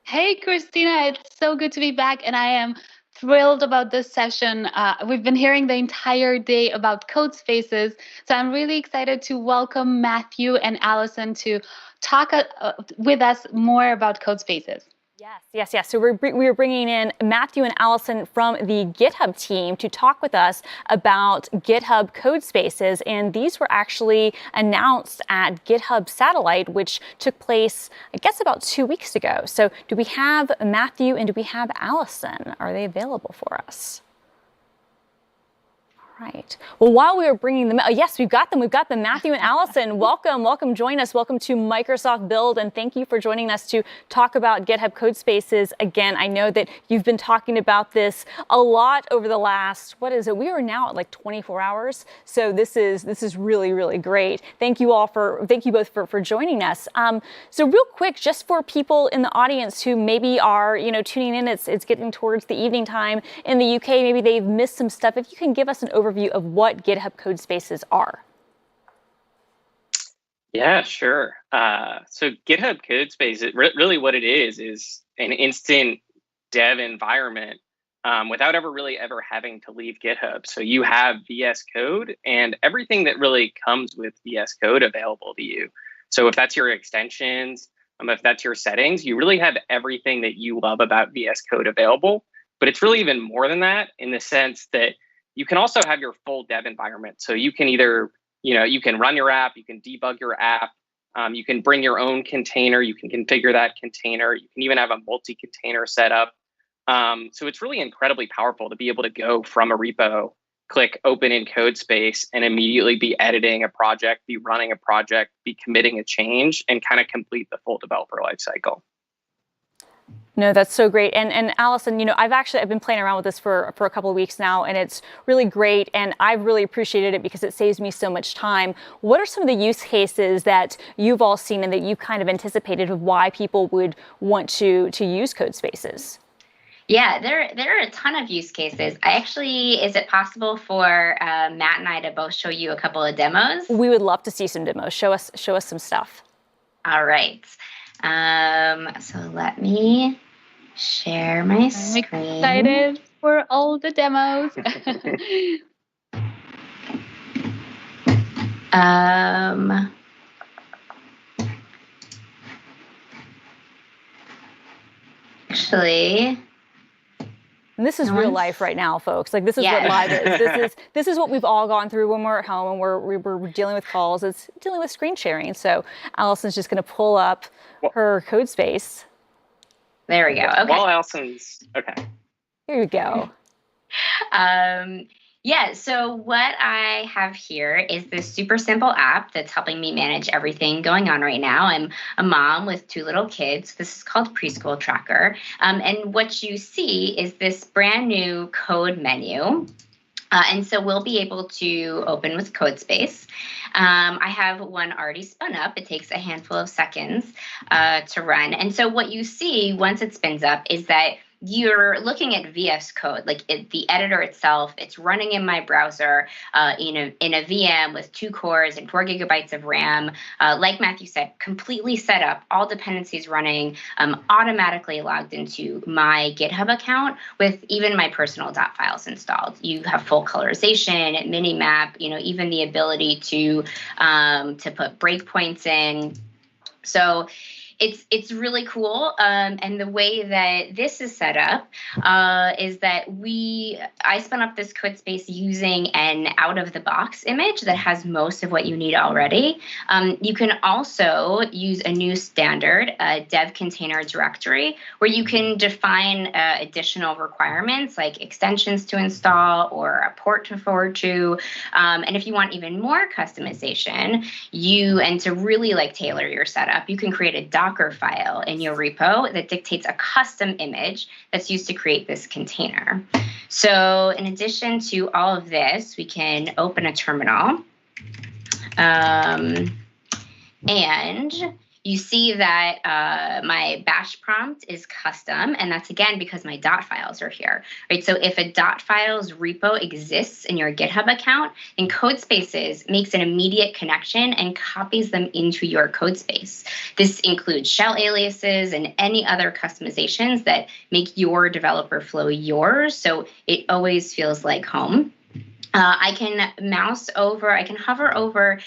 Hey, Christina, it's so good to be back, and I am thrilled about this session. We've been hearing the entire day about Codespaces, so I'm really excited to welcome Matthew and Allison to talk with us more about Codespaces. Yes. So we are bringing in Matthew and Allison from the GitHub team to talk with us about GitHub Codespaces. And these were actually announced at GitHub Satellite, which took place, I guess, about 2 weeks ago. So do we have Matthew and do we have Allison? Are they available for us? Right. Well, while we were bringing them, yes, we've got them. We've got them. Matthew and Allison, welcome. Join us. Welcome to Microsoft Build, and thank you for joining us to talk about GitHub Codespaces. Again, I know that you've been talking about this a lot over the last, what is it? We are now at like 24 hours. So this is really, really great. Thank you both for joining us. So real quick, just for people in the audience who maybe are, tuning in, it's getting towards the evening time in the UK. Maybe they've missed some stuff. If you can give us an overview of what GitHub Codespaces are. Yeah, sure. So GitHub Codespaces, really what it is an instant dev environment without ever having to leave GitHub. So you have VS Code and everything that really comes with VS Code available to you. So if that's your extensions, if that's your settings, you really have everything that you love about VS Code available. But it's really even more than that in the sense that you can also have your full dev environment. So you can either, you can run your app, you can debug your app, you can bring your own container, you can configure that container, you can even have a multi-container setup. So it's really incredibly powerful to be able to go from a repo, click open in Codespace, and immediately be editing a project, be running a project, be committing a change, and kind of complete the full developer lifecycle. No, that's so great. And Allison, I've been playing around with this for a couple of weeks now, and it's really great. And I've really appreciated it because it saves me so much time. What are some of the use cases that you've all seen and that you kind of anticipated of why people would want to use Codespaces? Yeah, there are a ton of use cases. Is it possible for Matt and I to both show you a couple of demos? We would love to see some demos. Show us some stuff. All right. So let me share my screen. I'm excited for all the demos. Actually, and this is real life right now, folks. Like this is what live is. This is what we've all gone through when we're at home and we're dealing with calls. It's dealing with screen sharing. So Allison's just going to pull up her Codespace. There we go. Okay. While Allison's okay. Here you go. Yeah, so what I have here is this super simple app that's helping me manage everything going on right now. I'm a mom with 2 little kids. This is called Preschool Tracker. And what you see is this brand new code menu. And so we'll be able to open with Codespace. I have one already spun up. It takes a handful of seconds to run. And so what you see once it spins up is that you're looking at VS Code, the editor itself. It's running in my browser in a VM with 2 cores and 4 gigabytes of RAM. Like Matthew said, completely set up, all dependencies running, automatically logged into my GitHub account with even my personal Dotfiles installed. You have full colorization, minimap, even the ability to put breakpoints in. So it's really cool. And the way that this is set up is that I spun up this Codespace using an out-of-the-box image that has most of what you need already. You can also use a new standard, a dev container directory, where you can define additional requirements like extensions to install or a port to forward to. And if you want even more customization, and to really tailor your setup, you can create a Docker file in your repo that dictates a custom image that's used to create this container. So in addition to all of this, we can open a terminal. And you see that my bash prompt is custom, and that's again because my dot files are here, right? So if a dot files repo exists in your GitHub account, then Codespaces makes an immediate connection and copies them into your Codespace. This includes shell aliases and any other customizations that make your developer flow yours, so it always feels like home. I can hover over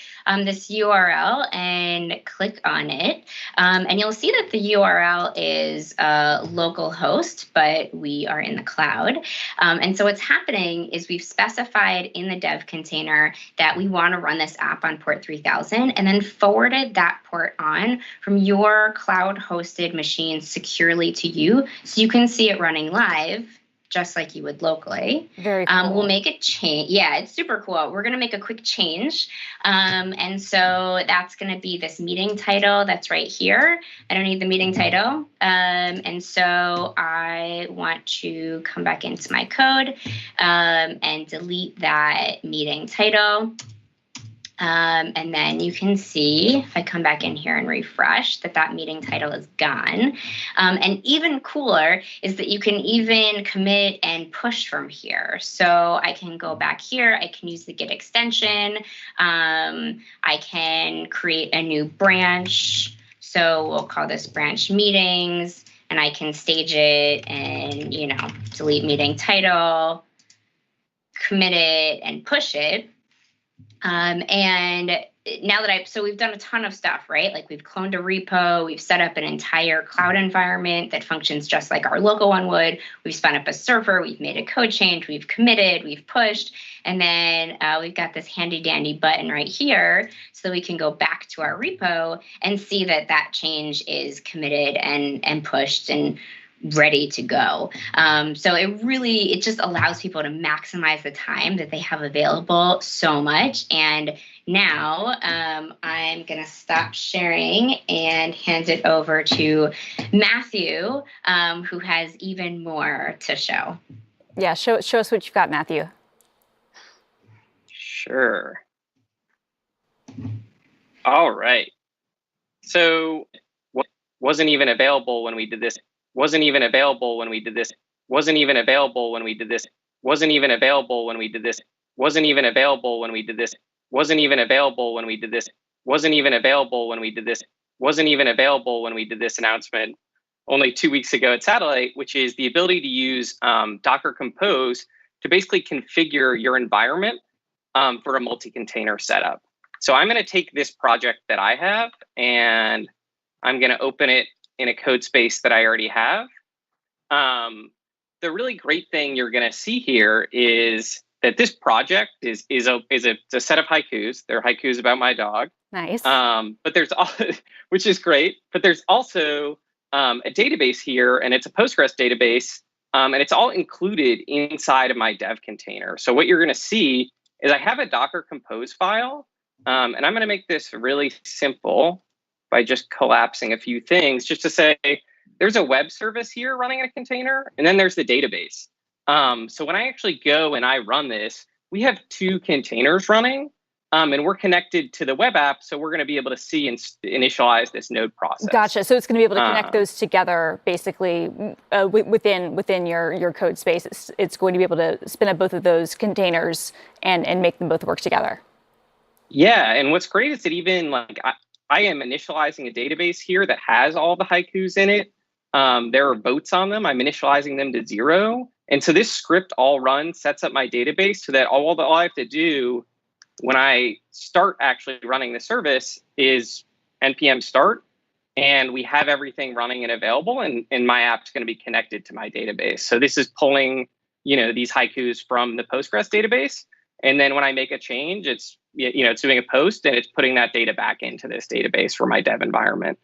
this URL and click on it. And you'll see that the URL is localhost, but we are in the cloud. And so what's happening is we've specified in the dev container that we want to run this app on port 3000 and then forwarded that port on from your cloud hosted machine securely to you so you can see it running live, just like you would locally. Very cool. We'll make a change. Yeah, it's super cool. We're going to make a quick change. And so that's going to be this meeting title that's right here. I don't need the meeting title. And so I want to come back into my code and delete that meeting title. And then you can see, if I come back in here and refresh, that meeting title is gone. And even cooler is that you can even commit and push from here. So I can go back here. I can use the Git extension. I can create a new branch. So we'll call this branch meetings. And I can stage it and, delete meeting title, commit it, and push it. And now that so we've done a ton of stuff, right? Like we've cloned a repo, we've set up an entire cloud environment that functions just like our local one would. We've spun up a server, we've made a code change, we've committed, we've pushed, and then we've got this handy dandy button right here so that we can go back to our repo and see that change is committed and pushed and ready to go. So it just allows people to maximize the time that they have available so much. And now I'm going to stop sharing and hand it over to Matthew, who has even more to show. Yeah, show us what you've got, Matthew. Sure. All right. So wasn't even available when we did this. Wasn't even available when we did this. Wasn't even available when we did this. Wasn't even available when we did this. Wasn't even available when we did this. Wasn't even available when we did this. Wasn't even available when we did this. Wasn't even available when we did this announcement only 2 weeks ago at Satellite, which is the ability to use DockerCompose to basically configure your environment for a multi-container setup. So I'm going to take this project that I have and I'm going to open it in a code space that I already have. The really great thing you're going to see here is that this project is a set of haikus. They're haikus about my dog. Nice. But there's which is great. But there's also a database here, and it's a Postgres database, and it's all included inside of my dev container. So what you're going to see is I have a DockerCompose file, and I'm going to make this really simple by just collapsing a few things, just to say there's a web service here running in a container, and then there's the database. So when I actually go and I run this, we have 2 containers running, and we're connected to the web app, so we're going to be able to see and initialize this node process. Gotcha. So it's going to be able to connect those together, basically within your code space. It's going to be able to spin up both of those containers and make them both work together. Yeah, and what's great is that even I am initializing a database here that has all the haikus in it. There are votes on them. I'm initializing them to 0. And so this script all runs, sets up my database so that all I have to do when I start actually running the service is npm start, and we have everything running and available, and my app's going to be connected to my database. So this is pulling, these haikus from the Postgres database. And then when I make a change, it's doing a post and it's putting that data back into this database for my dev environment.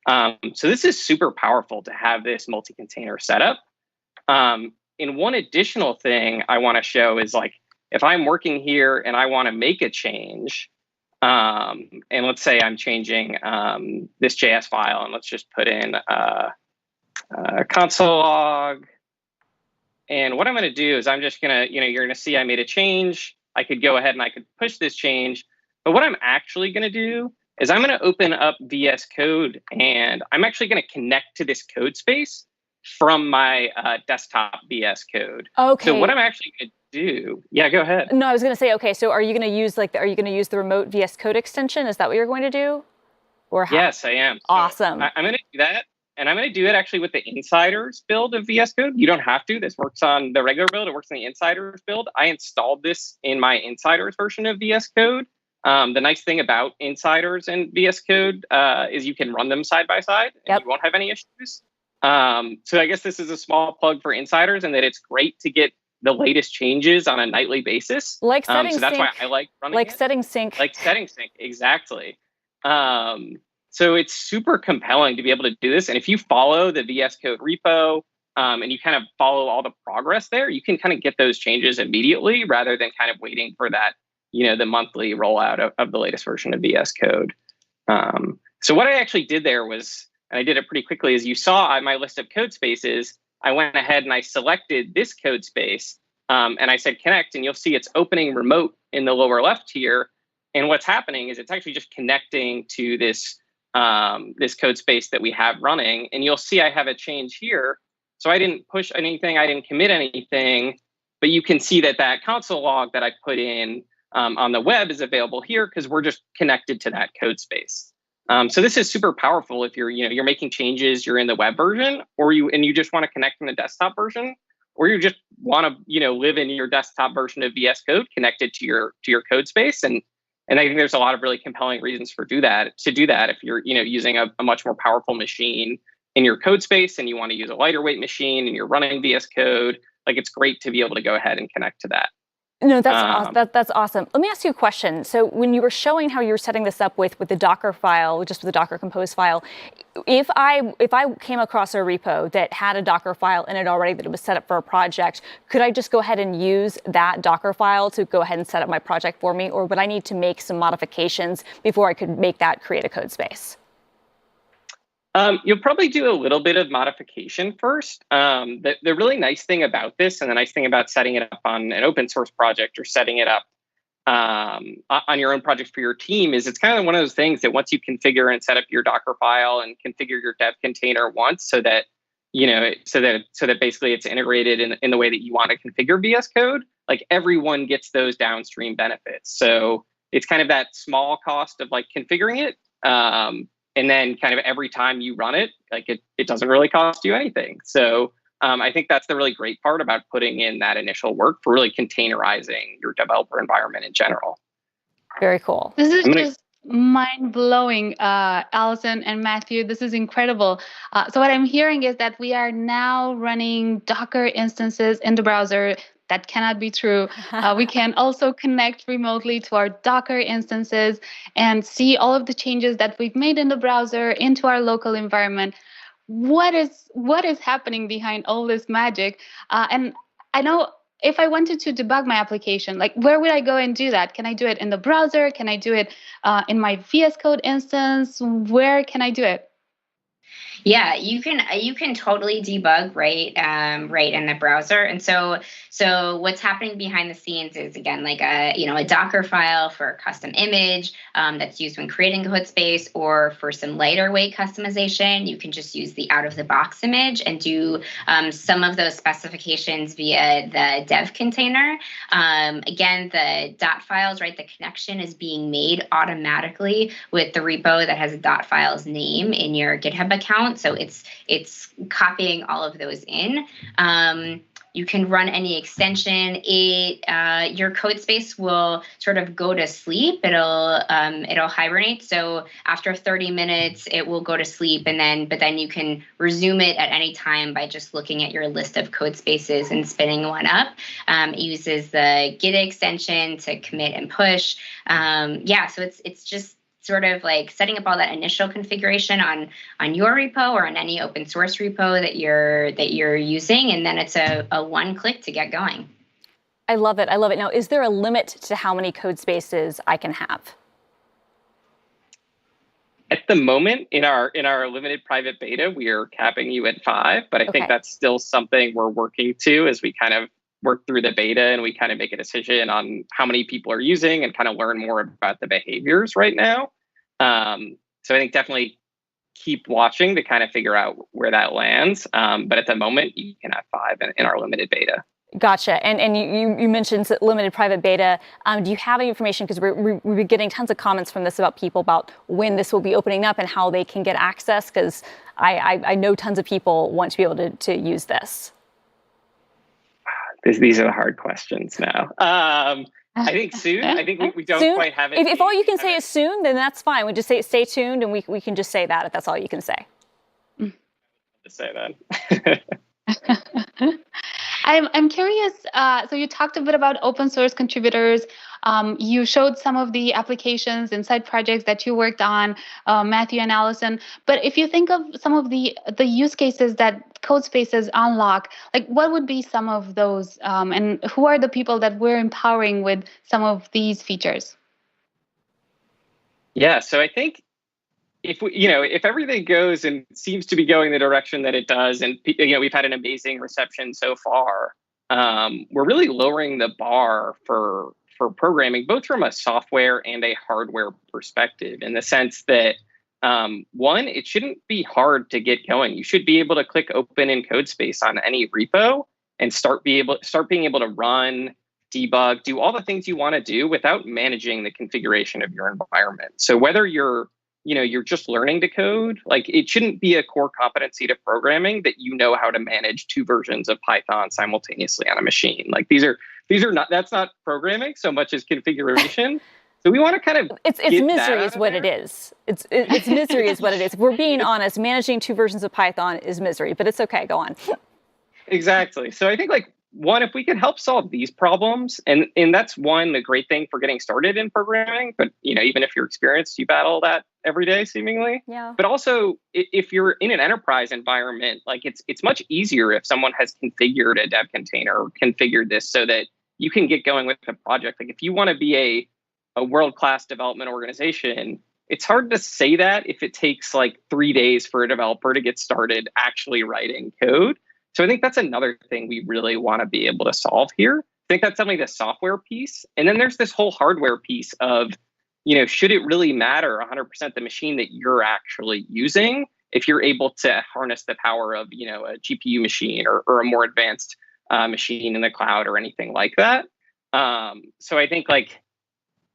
So this is super powerful to have this multi-container setup. And one additional thing I want to show is if I'm working here and I want to make a change, and let's say I'm changing this JS file, and let's just put in a console log. And what I'm going to do is I'm just going to, you're going to see I made a change. I could go ahead and I could push this change. But what I'm actually going to do is I'm going to open up VS Code, and I'm actually going to connect to this code space from my desktop VS Code. Okay. So what I'm actually going to do, yeah, go ahead. No, I was going to say, okay, so are you going to use the remote VS Code extension? Is that what you're going to do? Or how? Yes, I am. So awesome. I'm going to do that. And I'm going to do it actually with the insiders build of VS Code. You don't have to. This works on the regular build. It works on the insiders build. I installed this in my insiders version of VS Code. The nice thing about insiders and VS Code is you can run them side by side and you won't have any issues. So I guess this is a small plug for insiders, and that it's great to get the latest changes on a nightly basis. Like setting so that's sync, why I like running like it. setting sync. Like setting sync, exactly. So it's super compelling to be able to do this. And if you follow the VS Code repo and you kind of follow all the progress there, you can kind of get those changes immediately rather than kind of waiting for that, the monthly rollout of the latest version of VS Code. So what I actually did there was, and I did it pretty quickly, as you saw on my list of code spaces, I went ahead and I selected this code space and I said connect, and you'll see it's opening remote in the lower left here. And what's happening is it's actually just connecting to this this code space that we have running. And you'll see I have a change here. So I didn't push anything, I didn't commit anything, but you can see that that console log that I put in on the web is available here because we're just connected to that code space. So this is super powerful if you're making changes, you're in the web version, or you just want to connect in the desktop version, or you just want to live in your desktop version of VS Code connected to your code space. And I think there's a lot of really compelling reasons to do that if you're using a much more powerful machine in your code space and you want to use a lighter weight machine and you're running VS Code. Like, it's great to be able to go ahead and connect to that. No, that's awesome. Let me ask you a question. So when you were showing how you were setting this up with the Docker file, just with the DockerCompose file, if I came across a repo that had a Docker file in it already, that it was set up for a project, could I just go ahead and use that Docker file to go ahead and set up my project for me? Or would I need to make some modifications before I could make that create a code space? You'll probably do a little bit of modification first. The really nice thing about this, and the nice thing about setting it up on an open source project or setting it up on your own project for your team, is it's kind of one of those things that once you configure and set up your Docker file and configure your dev container once, so that basically it's integrated in the way that you want to configure VS Code, like everyone gets those downstream benefits. So it's kind of that small cost of like configuring it. And then kind of every time you run it, like it doesn't really cost you anything. So I think that's the really great part about putting in that initial work for really containerizing your developer environment in general. Very cool. This is just mind-blowing, Allison and Matthew. This is incredible. So what I'm hearing is that we are now running Docker instances in the browser. That cannot be true. We can also connect remotely to our Docker instances and see all of the changes that we've made in the browser into our local environment. What is happening behind all this magic? And I know if I wanted to debug my application, like where would I go and do that? Can I do it in the browser? Can I do it in my VS Code instance? Where can I do it? Yeah, you can totally debug right in the browser. And so what's happening behind the scenes is, again, like a Docker file for a custom image that's used when creating a code space, or for some lighter weight customization, you can just use the out of the box image and do some of those specifications via the dev container. Again, the .files, right? The connection is being made automatically with the repo that has a .files name in your GitHub account. So it's copying all of those in. You can run any extension. Your code space will sort of go to sleep. It'll hibernate. So after 30 minutes, it will go to sleep, but then you can resume it at any time by just looking at your list of code spaces and spinning one up. It uses the Git extension to commit and push. So it's just sort of like setting up all that initial configuration on your repo or on any open source repo that you're using, and then it's a one click to get going. I love it. Now, is there a limit to how many code spaces I can have? At the moment, in our limited private beta, we are capping you at 5, but I think that's still something we're working to as we kind of work through the beta and we kind of make a decision on how many people are using and kind of learn more about the behaviors right now. So I think definitely keep watching to kind of figure out where that lands. But at the moment, you can have 5 in our limited beta. Gotcha. And you mentioned limited private beta. Do you have any information? Because we've been getting tons of comments from this about people about when this will be opening up and how they can get access. Because I know tons of people want to be able to use this. These are the hard questions now. I think soon. I think we don't soon? Quite have it. If all you can say is soon, then that's fine. We just say stay tuned, and we can just say that if that's all you can say. To say that. I'm curious. So you talked a bit about open source contributors. You showed some of the applications and side projects that you worked on, Matthew and Allison. But if you think of some of the use cases that Codespaces unlock, like what would be some of those, and who are the people that we're empowering with some of these features? Yeah, so I think if everything goes and seems to be going the direction that it does, and we've had an amazing reception so far, we're really lowering the bar for programming, both from a software and a hardware perspective, in the sense that one, it shouldn't be hard to get going. You should be able to click open in Codespace on any repo and start being able to run, debug, do all the things you want to do without managing the configuration of your environment. So whether you're just learning to code, like it shouldn't be a core competency to programming that you know how to manage 2 versions of Python simultaneously on a machine. Like these are not, that's not programming so much as configuration. So we want to kind of it's misery is what it is. It's misery is what it is. If we're being honest, managing 2 versions of Python is misery, but it's okay. Go on. Exactly. So I think one, if we can help solve these problems, and that's the great thing for getting started in programming, but even if you're experienced, you battle that every day seemingly. Yeah. But also if you're in an enterprise environment, like it's much easier if someone has configured a dev container or configured this so that you can get going with the project. Like if you want to be a world-class development organization, it's hard to say that if it takes 3 days for a developer to get started actually writing code. So I think that's another thing we really want to be able to solve here. I think that's definitely the software piece. And then there's this whole hardware piece of, should it really matter 100% the machine that you're actually using if you're able to harness the power of, a GPU machine or a more advanced machine in the cloud or anything like that. So I think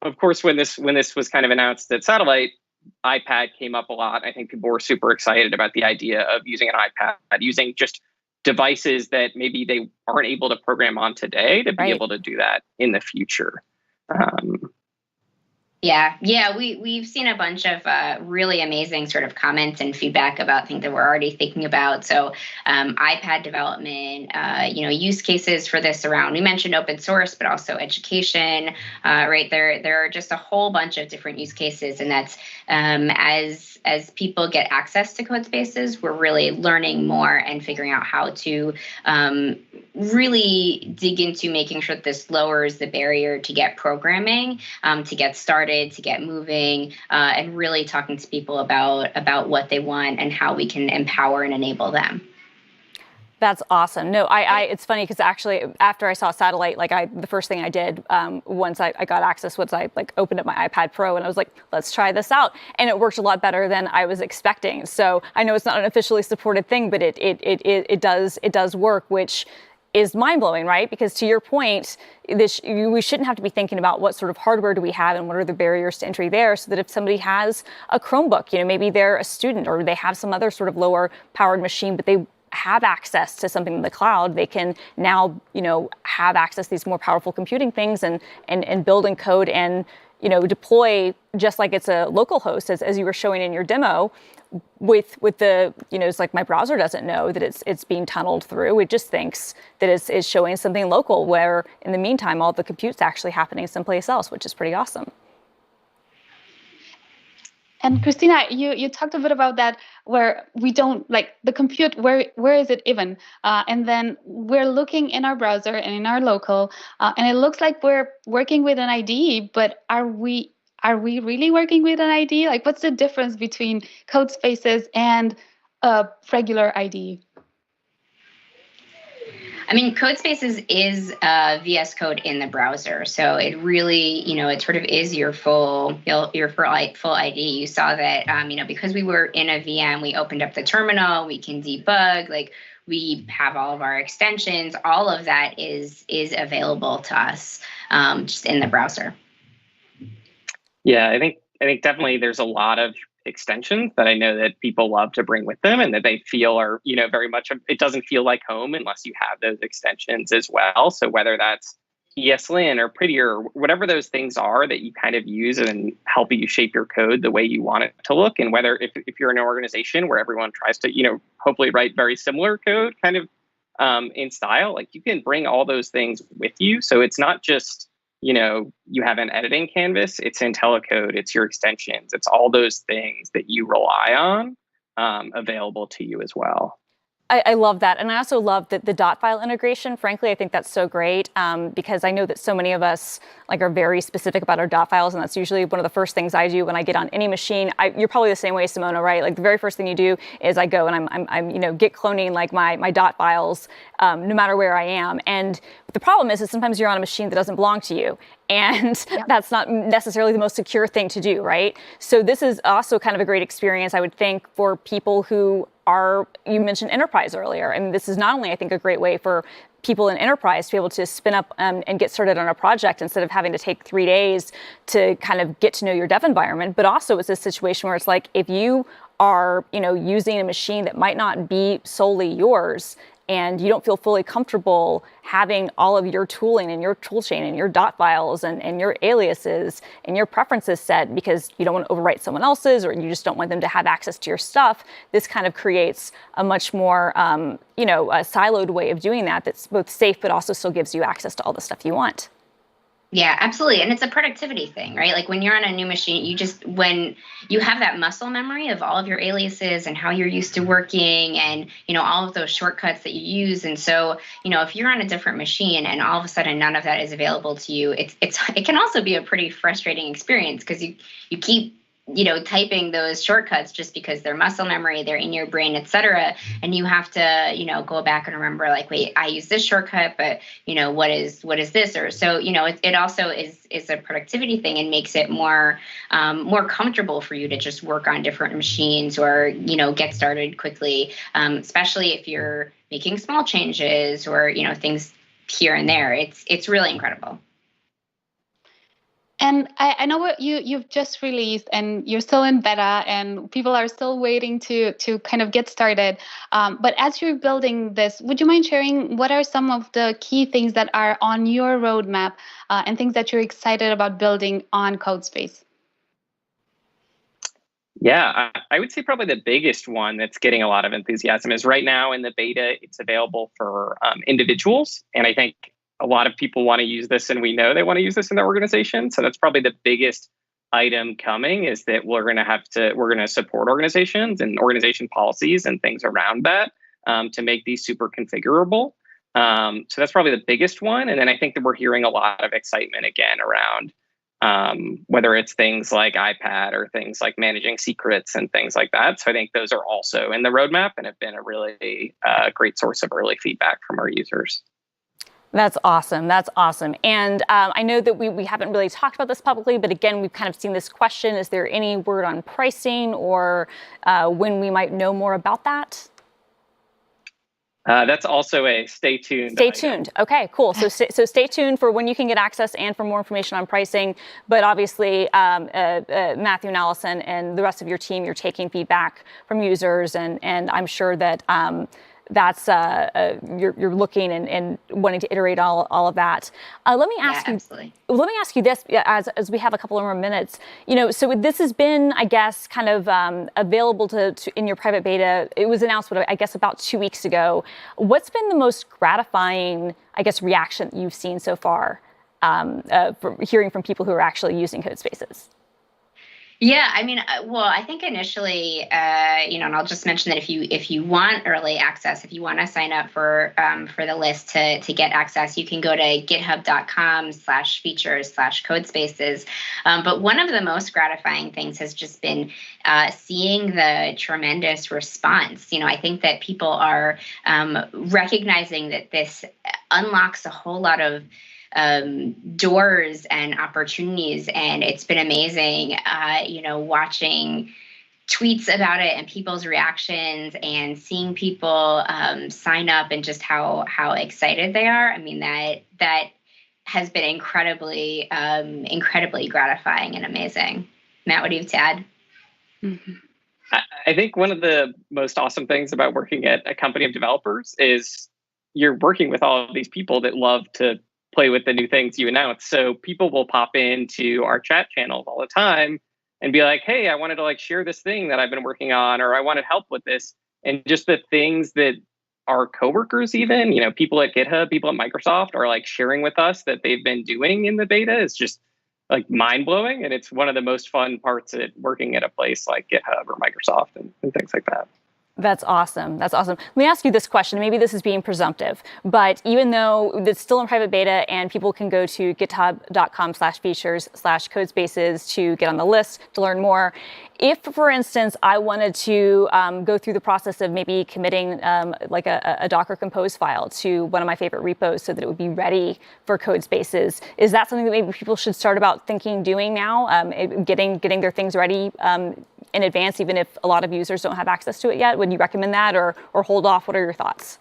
of course, when this was kind of announced at Satellite, iPad came up a lot. I think people were super excited about the idea of using an iPad, using just devices that maybe they aren't able to program on today to be able to do that in the future. Yeah, we've seen a bunch of really amazing sort of comments and feedback about things that we're already thinking about. So iPad development, use cases for this around, we mentioned open source, but also education, right? There are just a whole bunch of different use cases. And that's as people get access to Codespaces, we're really learning more and figuring out how to really dig into making sure that this lowers the barrier to get programming, to get started, to get moving, and really talking to people about what they want and how we can empower and enable them. That's awesome. No, it's funny because actually after I saw Satellite, the first thing I did once I got access was I opened up my iPad Pro and I was like, let's try this out. And it worked a lot better than I was expecting. So I know it's not an officially supported thing, but it does work, which is mind-blowing, right? Because to your point, we shouldn't have to be thinking about what sort of hardware do we have and what are the barriers to entry there, so that if somebody has a Chromebook, maybe they're a student or they have some other sort of lower powered machine, but they have access to something in the cloud, they can now, have access to these more powerful computing things and build and code and, deploy just like it's a local host, as you were showing in your demo, with the, it's like my browser doesn't know that it's being tunneled through. It just thinks that it's showing something local, where in the meantime, all the compute's actually happening someplace else, which is pretty awesome. And Christina, you talked a bit about that, where we don't the compute, where is it even? And then we're looking in our browser and in our local, and it looks like we're working with an IDE, but are we really working with an IDE? What's the difference between Codespaces and a regular IDE? I mean, Codespaces is VS Code in the browser, so it really, it sort of is your full ID. You saw that, because we were in a VM, we opened up the terminal, we can debug, like we have all of our extensions. All of that is available to us just in the browser. Yeah, I think definitely there's a lot of extensions that I know that people love to bring with them and that they feel are, very much, it doesn't feel like home unless you have those extensions as well. So whether that's ESLint or Prettier, or whatever those things are that you kind of use and help you shape your code the way you want it to look. And whether if you're in an organization where everyone tries to, hopefully write very similar code kind of in style, like you can bring all those things with you. So it's not just, you have an editing canvas, it's IntelliCode, it's your extensions, it's all those things that you rely on available to you as well. I love that. And I also love the Dotfile integration. Frankly, I think that's so great because I know that so many of us are very specific about our dot files, and that's usually one of the first things I do when I get on any machine. You're probably the same way, Simona, right? Like the very first thing you do is I go and I'm git cloning like my dot files no matter where I am. And the problem is sometimes you're on a machine that doesn't belong to you. And that's not necessarily the most secure thing to do, right? So this is also kind of a great experience, I would think, for people who you mentioned enterprise earlier. And this is not only, I think, a great way for people in enterprise to be able to spin up and get started on a project instead of having to take 3 days to kind of get to know your dev environment, but also it's a situation where it's like if you are, using a machine that might not be solely yours, and you don't feel fully comfortable having all of your tooling and your tool chain and your dot files and your aliases and your preferences set because you don't want to overwrite someone else's or you just don't want them to have access to your stuff, this kind of creates a much more, a siloed way of doing that that's both safe but also still gives you access to all the stuff you want. Yeah, absolutely. And it's a productivity thing, right? Like when you're on a new machine, when you have that muscle memory of all of your aliases and how you're used to working and, all of those shortcuts that you use. And so, if you're on a different machine and all of a sudden none of that is available to you, it can also be a pretty frustrating experience because you keep typing those shortcuts just because they're muscle memory, they're in your brain, et cetera. And you have to, go back and remember like, wait, I use this shortcut, but what is this? Or so, it also is a productivity thing and makes it more comfortable for you to just work on different machines or, get started quickly, especially if you're making small changes or, things here and there. It's really incredible. And I know what you've just released and you're still in beta and people are still waiting to kind of get started. But as you're building this, would you mind sharing what are some of the key things that are on your roadmap and things that you're excited about building on Codespace? Yeah, I would say probably the biggest one that's getting a lot of enthusiasm is right now in the beta, it's available for individuals. And I think a lot of people want to use this and we know they want to use this in their organization. So that's probably the biggest item coming is that we're going to support organizations and organization policies and things around that to make these super configurable. So that's probably the biggest one. And then I think that we're hearing a lot of excitement again around whether it's things like iPad or things like managing secrets and things like that. So I think those are also in the roadmap and have been a really great source of early feedback from our users. That's awesome. That's awesome. And I know that we haven't really talked about this publicly, but again, we've kind of seen this question. Is there any word on pricing or when we might know more about that? That's also a stay tuned. Stay tuned. Okay, cool. So stay tuned for when you can get access and for more information on pricing. But obviously, Matthew and Allison and the rest of your team, you're taking feedback from users, and I'm sure that that's you're looking and wanting to iterate all of that. Let me ask you. Absolutely. Let me ask you this, as we have a couple of more minutes. So this has been, I guess, kind of available to in your private beta. It was announced, I guess, about 2 weeks ago. What's been the most gratifying, I guess, reaction that you've seen so far from hearing from people who are actually using Codespaces? Yeah, I mean, well, I think initially, and I'll just mention that if you want early access, if you want to sign up for the list to get access, you can go to github.com/features/codespaces. But one of the most gratifying things has just been seeing the tremendous response. I think that people are recognizing that this unlocks a whole lot of doors and opportunities, and it's been amazing watching tweets about it and people's reactions and seeing people sign up and just how excited they are. I mean, that has been incredibly gratifying and amazing. Matt, what do you have to add? Mm-hmm. I think one of the most awesome things about working at a company of developers is you're working with all of these people that love to play with the new things you announce. So people will pop into our chat channels all the time and be like, hey, I wanted to share this thing that I've been working on, or I wanted help with this. And just the things that our coworkers, even, people at GitHub, people at Microsoft are sharing with us that they've been doing in the beta is just mind blowing. And it's one of the most fun parts at working at a place like GitHub or Microsoft and things like that. That's awesome. That's awesome. Let me ask you this question. Maybe this is being presumptive, but even though it's still in private beta and people can go to github.com/features/codespaces to get on the list to learn more, if, for instance, I wanted to go through the process of maybe committing a DockerCompose file to one of my favorite repos so that it would be ready for Codespaces, is that something that maybe people should start about doing now, getting their things ready in advance, even if a lot of users don't have access to it yet? Would you recommend that or hold off? What are your thoughts?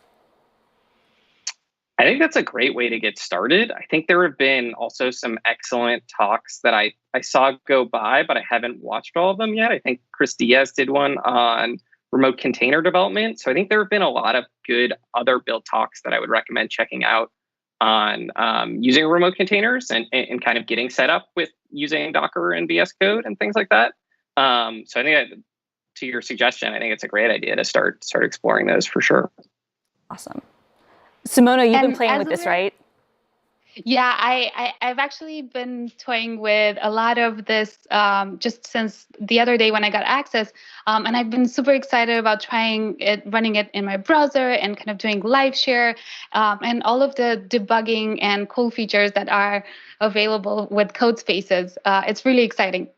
I think that's a great way to get started. I think there have been also some excellent talks that I saw go by, but I haven't watched all of them yet. I think Chris Diaz did one on remote container development. So I think there have been a lot of good other build talks that I would recommend checking out on using remote containers and kind of getting set up with using Docker and VS Code and things like that. So I think to your suggestion, I think it's a great idea to start exploring those for sure. Awesome. Simona, you've been playing with this, right? Yeah, I've actually been toying with a lot of this just since the other day when I got access. And I've been super excited about running it in my browser and kind of doing live share and all of the debugging and cool features that are available with Codespaces. It's really exciting.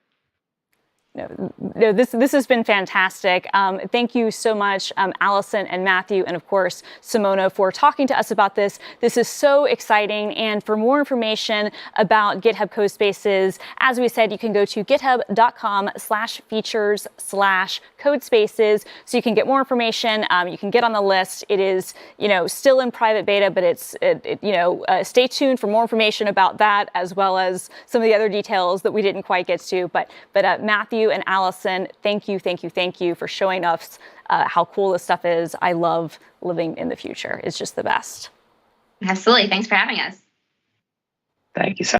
No, this has been fantastic. Thank you so much, Allison and Matthew, and of course, Simona, for talking to us about this. This is so exciting. And for more information about GitHub Codespaces, as we said, you can go to github.com/features/codespaces so you can get more information. You can get on the list. It is, still in private beta, but stay tuned for more information about that, as well as some of the other details that we didn't quite get to. But Matthew and Allison, thank you for showing us how cool this stuff is. I love living in the future. It's just the best. Absolutely. Thanks for having us. Thank you so